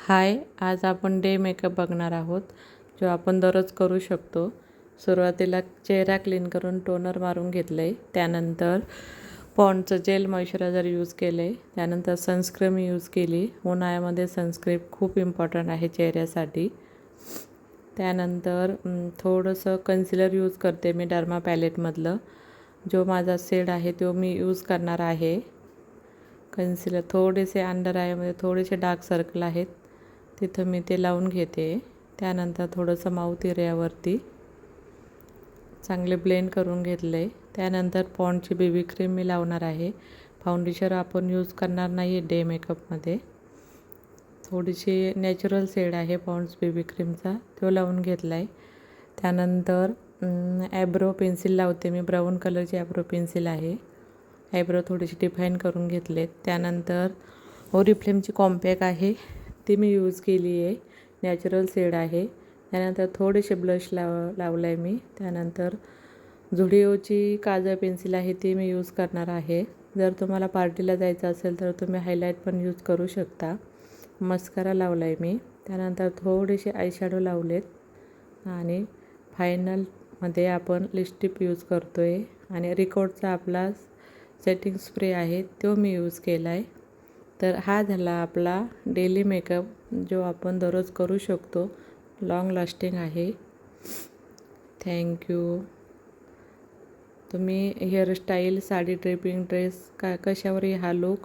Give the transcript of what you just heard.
हाय, आज आपण day makeup बघणार आहोत, जो आपण दररोज करू शकतो. सुरुवातीला चेहरा क्लीन करून टोनर मारून घेतलं आहे. त्यानंतर पॉन्डचं जेल मॉइश्चरायझर यूज केलं आहे. त्यानंतर सनस्क्रीम यूज केली. उन्हाळ्यामध्ये सनस्क्रीम खूप इम्पॉर्टंट आहे चेहऱ्यासाठी. त्यानंतर थोडंसं कन्सिलर यूज करते मी डर्मा पॅलेटमधलं. जो माझा शेड आहे तो मी यूज करणार आहे. कन्सिलर थोडेसे अंडर आयमध्ये थोडेसे डार्क सर्कल आहेत, तिथं मी ते लावून घेते. त्यानंतर थोडंसं माउथ एरियावरती चांगले ब्लेंड करून घेतले. त्यानंतर पॉन्डची बेबी क्रीम मी लावणार आहे. फाउंडेशन आपण यूज करणार नाही आहे डे मेकअपमध्ये. थोडीशी नॅचरल शेड आहे पॉन्ड्स बेबी क्रीमचा, तो लावून घेतला आहे. त्यानंतर ॲब्रो पेन्सिल लावते मी. ब्राऊन कलरची ॲब्रो पेन्सिल आहे. ॲब्रो थोडीशी डिफाईन करून घेतले. त्यानंतर ओरिफ्लेमची कॉम्पॅक्ट आहे, ती मी यूज केली आहे. नॅचरल शेड आहे. त्यानंतर थोडेसे ब्लश लावलं आहे मी. त्यानंतर झुडिओची काजळ पेन्सिल आहे, ती मी यूज करणार आहे. जर तुम्हाला पार्टीला जायचं असेल तर तुम्ही हायलाईट पण यूज करू शकता. मस्कारा लावला आहे मी. त्यानंतर थोडेसे आयशॅडो लावलेत आणि फायनलमध्ये आपण लिपस्टिक यूज करतो आहे. आणि रिकॉर्डचा आपला सेटिंग स्प्रे आहे, तो मी यूज केला आहे. तर हा झाला आपला डेली मेकअप, जो आपण दररोज करू शकतो. लॉंग लास्टिंग आहे. थँक्यू. तुम्ही हेअरस्टाईल, साडी ड्रेपिंग, ड्रेस कशावरही हा लूक